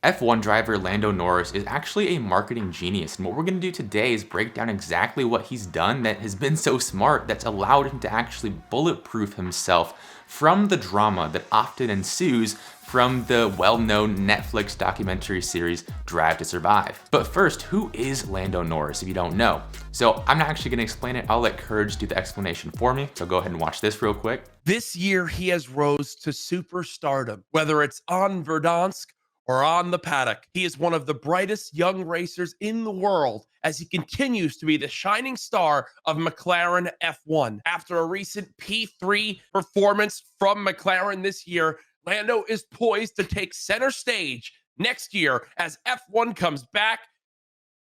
F1 driver Lando Norris is actually a marketing genius, and what we're going to do today is break down exactly what he's done that has been so smart that's allowed him to actually bulletproof himself from the drama that often ensues from the well-known Netflix documentary series Drive to Survive. But first, who is Lando Norris if you don't know? So I'm not actually going to explain it. I'll let Courage do the explanation for me. So go ahead and watch this real quick. This year he has rose to superstardom, whether it's on Verdansk or on the paddock. He is one of the brightest young racers in the world as he continues to be the shining star of McLaren F1. After a recent P3 performance from McLaren this year, Lando is poised to take center stage next year as F1 comes back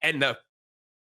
and the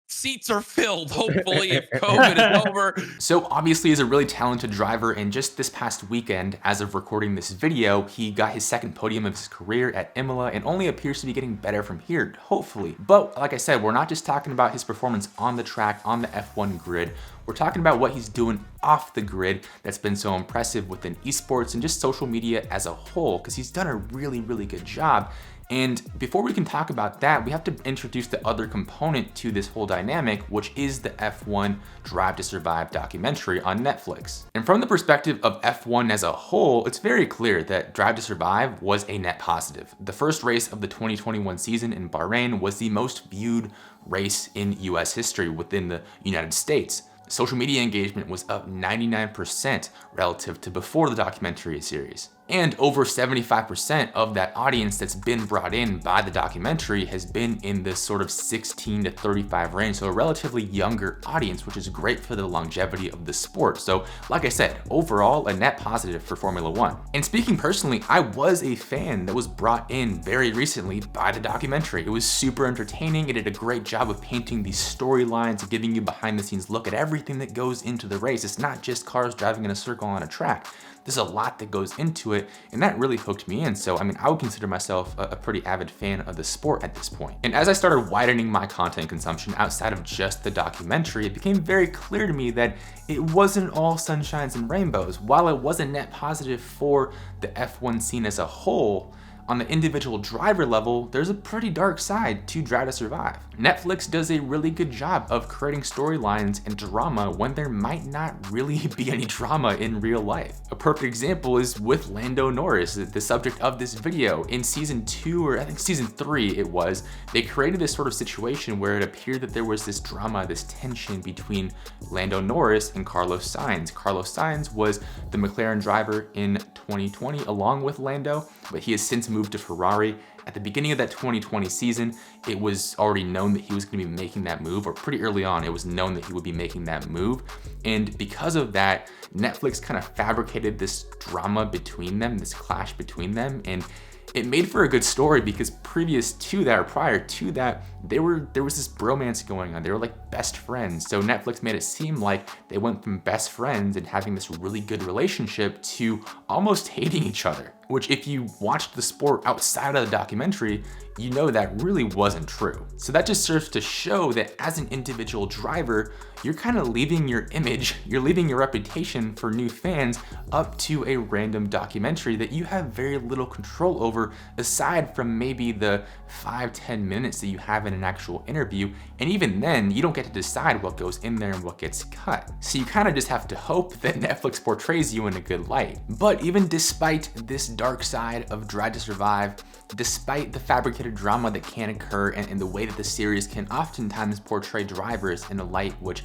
seats are filled, hopefully, if COVID is over. So obviously he's a really talented driver, and just this past weekend, as of recording this video, he got his second podium of his career at Imola and only appears to be getting better from here, hopefully. But like I said, we're not just talking about his performance on the track, on the F1 grid. We're talking about what he's doing off the grid that's been so impressive within esports and just social media as a whole, because he's done a really, really good job. And before we can talk about that, we have to introduce the other component to this whole dynamic, which is the F1 Drive to Survive documentary on Netflix. And from the perspective of F1 as a whole, it's very clear that Drive to Survive was a net positive. The first race of the 2021 season in Bahrain was the most viewed race in US history within the United States. Social media engagement was up 99% relative to before the documentary series. And over 75% of that audience that's been brought in by the documentary has been in this sort of 16 to 35 range, so a relatively younger audience, which is great for the longevity of the sport. So like I said, overall a net positive for Formula One. And speaking personally, I was a fan that was brought in very recently by the documentary. It was super entertaining. It did a great job of painting these storylines, giving you behind the scenes look at everything that goes into the race. It's not just cars driving in a circle on a track. There's a lot that goes into it, and that really hooked me in. So, I mean, I would consider myself a pretty avid fan of the sport at this point. And as I started widening my content consumption outside of just the documentary, it became very clear to me that it wasn't all sunshines and rainbows. While it was a net positive for the F1 scene as a whole, on the individual driver level, there's a pretty dark side to Drive to Survive. Netflix does a really good job of creating storylines and drama when there might not really be any drama in real life. A perfect example is with Lando Norris, the subject of this video. In season 2, or I think season 3 it was, they created this sort of situation where it appeared that there was this drama, this tension between Lando Norris and Carlos Sainz. Carlos Sainz was the McLaren driver in 2020 along with Lando, but he has since moved to Ferrari. At the beginning of that 2020 season, it was already known that he was going to be making that move, or pretty early on, it was known that he would be making that move. And because of that, Netflix kind of fabricated this drama between them, this clash between them, and it made for a good story because previous to that, or prior to that, there was this bromance going on. They were like best friends. So Netflix made it seem like they went from best friends and having this really good relationship to almost hating each other, which if you watched the sport outside of the documentary, you know that really wasn't true. So that just serves to show that as an individual driver, you're kind of leaving your image, you're leaving your reputation for new fans up to a random documentary that you have very little control over, aside from maybe the 5-10 minutes that you have in an actual interview. And even then, you don't get to decide what goes in there and what gets cut. So you kind of just have to hope that Netflix portrays you in a good light. But even despite this dark side of Drive to Survive, despite the fabricated drama that can occur and the way that the series can oftentimes portray drivers in a light which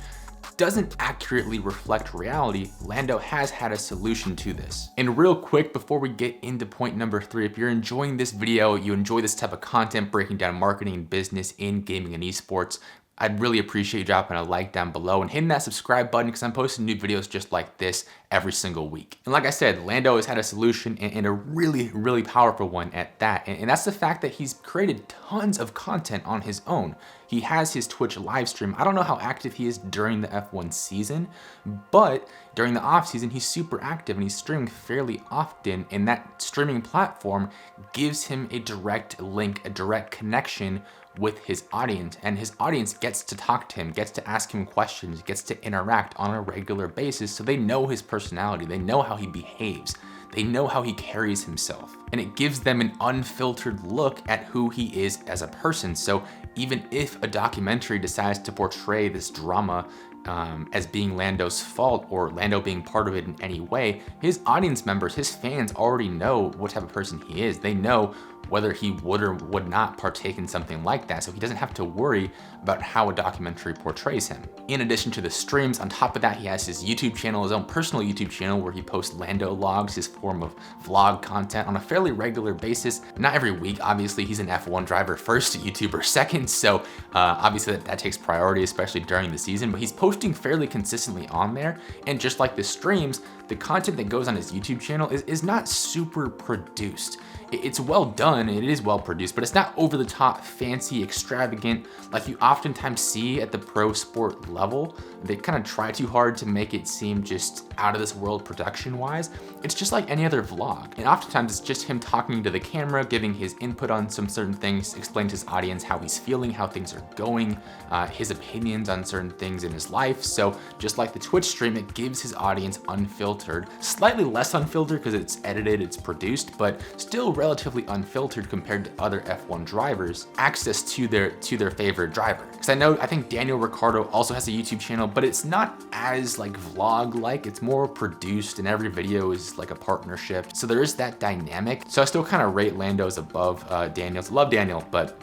doesn't accurately reflect reality, Lando has had a solution to this. And real quick, before we get into point number 3, if you're enjoying this video, you enjoy this type of content breaking down marketing and business in gaming and esports, I'd really appreciate you dropping a like down below and hitting that subscribe button because I'm posting new videos just like this every single week. And like I said, Lando has had a solution and a really, really powerful one at that. And that's the fact that he's created tons of content on his own. He has his Twitch live stream. I don't know how active he is during the F1 season, but during the off season, he's super active and he's streaming fairly often. And that streaming platform gives him a direct link, a direct connection with his audience, and his audience gets to talk to him, gets to ask him questions, gets to interact on a regular basis, so they know his personality, they know how he behaves. They know how he carries himself, and it gives them an unfiltered look at who he is as a person. So even if a documentary decides to portray this drama as being Lando's fault or Lando being part of it in any way, his audience members, his fans already know what type of person he is. They know whether he would or would not partake in something like that, so he doesn't have to worry about how a documentary portrays him. In addition to the streams, on top of that, he has his YouTube channel, his own personal YouTube channel, where he posts LandoLOGs, his form of vlog content, on a fairly regular basis. Not every week, obviously. He's an F1 driver first, YouTuber second, so obviously that takes priority, especially during the season, but he's posting fairly consistently on there. And just like the streams, the content that goes on his YouTube channel is not super produced. It's well done, it is well produced, but it's not over the top, fancy, extravagant, like you oftentimes see at the pro sport level. They kind of try too hard to make it seem just out of this world production wise. It's just like any other vlog. And oftentimes it's just him talking to the camera, giving his input on some certain things, explaining to his audience how he's feeling, how things are going, his opinions on certain things in his life. So just like the Twitch stream, it gives his audience unfiltered, slightly less unfiltered because it's edited, it's produced, but still relatively unfiltered compared to other F1 drivers, access to their favorite driver. Because I think Daniel Ricciardo also has a YouTube channel, but it's not as like vlog-like, it's more produced and every video is like a partnership. So there is that dynamic. So I still kind of rate Lando's above Daniel's. Love Daniel, but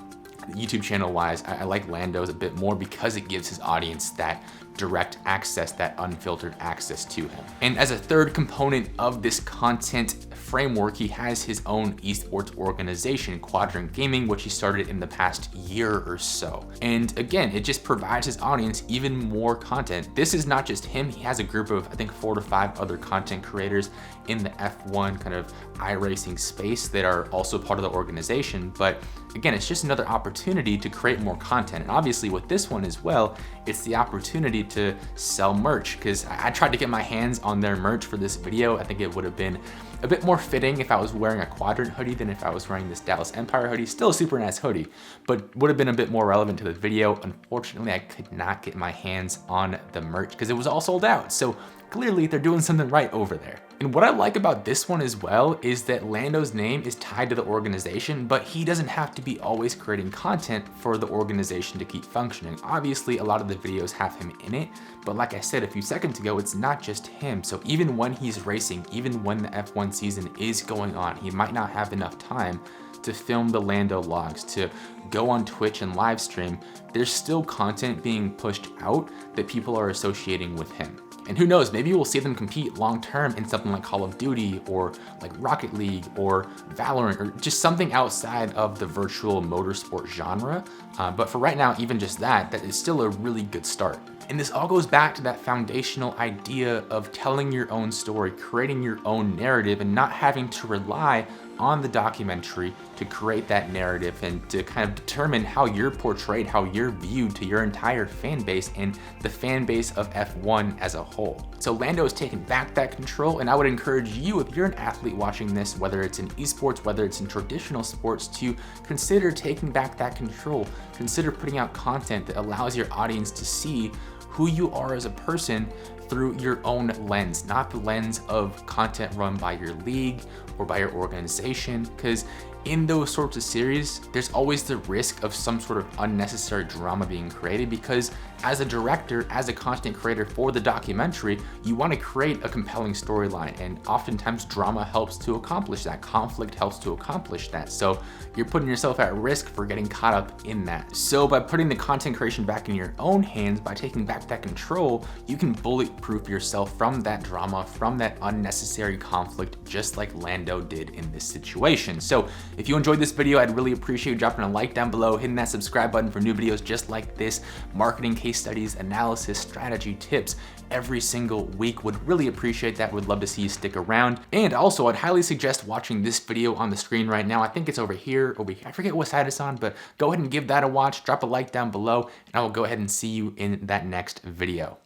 YouTube channel wise, I like Lando's a bit more because it gives his audience that direct access, that unfiltered access to him. And as a third component of this content framework, he has his own esports organization, Quadrant Gaming, which he started in the past year or so. And again, it just provides his audience even more content. This is not just him. He has a group of, I think, 4 to 5 other content creators in the F1 kind of iRacing space that are also part of the organization. But again, it's just another opportunity to create more content. And obviously with this one as well, it's the opportunity to sell merch, because I tried to get my hands on their merch for this video. I think it would have been a bit more fitting if I was wearing a Quadrant hoodie than if I was wearing this Dallas Empire hoodie. Still a super nice hoodie, but would have been a bit more relevant to the video. Unfortunately, I could not get my hands on the merch because it was all sold out. So clearly they're doing something right over there. And what I like about this one as well is that Lando's name is tied to the organization, but he doesn't have to be always creating content for the organization to keep functioning. Obviously, a lot of the videos have him in it, but like I said a few seconds ago, it's not just him. So even when he's racing, even when the F1 season is going on, he might not have enough time to film the LandoLOGs, to go on Twitch and live stream. There's still content being pushed out that people are associating with him. And who knows, maybe we'll see them compete long-term in something like Call of Duty or like Rocket League or Valorant, or just something outside of the virtual motorsport genre. But for right now, even just that is still a really good start. And this all goes back to that foundational idea of telling your own story, creating your own narrative, and not having to rely on the documentary to create that narrative and to kind of determine how you're portrayed, how you're viewed to your entire fan base and the fan base of F1 as a whole. So Lando has taken back that control, and I would encourage you, if you're an athlete watching this, whether it's in esports, whether it's in traditional sports, to consider taking back that control. Consider putting out content that allows your audience to see who you are as a person through your own lens, not the lens of content run by your league or by your organization. Because in those sorts of series, there's always the risk of some sort of unnecessary drama being created, because as a director, as a content creator for the documentary, you want to create a compelling storyline, and oftentimes drama helps to accomplish that. Conflict helps to accomplish that. So you're putting yourself at risk for getting caught up in that. So by putting the content creation back in your own hands, by taking back that control, you can bulletproof yourself from that drama, from that unnecessary conflict, just like Lando did in this situation. So if you enjoyed this video, I'd really appreciate you dropping a like down below, hitting that subscribe button for new videos just like this, marketing case studies, analysis, strategy, tips every single week. Would really appreciate that. Would love to see you stick around. And also, I'd highly suggest watching this video on the screen right now. I think it's over here, I forget what side it's on, but go ahead and give that a watch, drop a like down below, and I will go ahead and see you in that next video.